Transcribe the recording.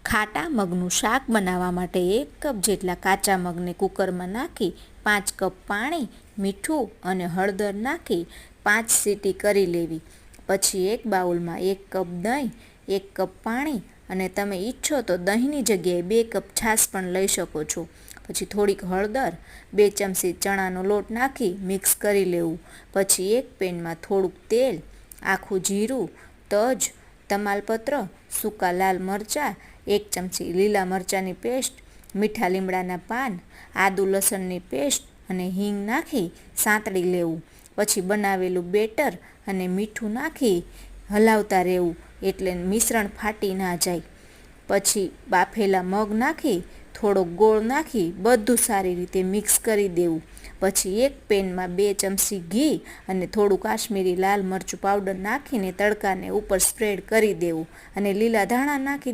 ખાટા મગનું શાક બનાવવા માટે 1 કપ જેટલા કાચા મગને કુકરમાં નાખી 5 કપ પાણી, મીઠું અને હળદર નાખી 5 સીટી કરી લેવી. પછી એક બાઉલમાં 1 કપ દહીં, 1 કપ પાણી અને તમે ઈચ્છો તો દહીંની જગ્યાએ 2 કપ છાશ પણ લઈ શકો છો. પછી થોડીક હળદર, 2 ચમચી ચણાનો લોટ નાખી મિક્સ કરી લેવું. પછી એક પેનમાં થોડુંક તેલ, આખું જીરું, તજ, તમાલપત્ર, સૂકા લાલ મરચાં, 1 ચમચી લીલા મરચાંની પેસ્ટ, મીઠા લીમડાના પાન, આદુ લસણની પેસ્ટ અને હિંગ નાખી સાંતળી લેવું. પછી બનાવેલું બેટર અને મીઠું નાખી હલાવતા રહેવું એટલે મિશ્રણ ફાટી ના જાય. પછી બાફેલા મગ નાખી થોડોક ગોળ નાખી બધું સારી રીતે મિક્સ કરી દેવું. પછી એક પેનમાં 2 ચમચી ઘી અને થોડું કાશ્મીરી લાલ મરચું પાવડર નાખીને તડકાને ઉપર સ્પ્રેડ કરી દેવું અને લીલા ધાણા નાખી દેવું.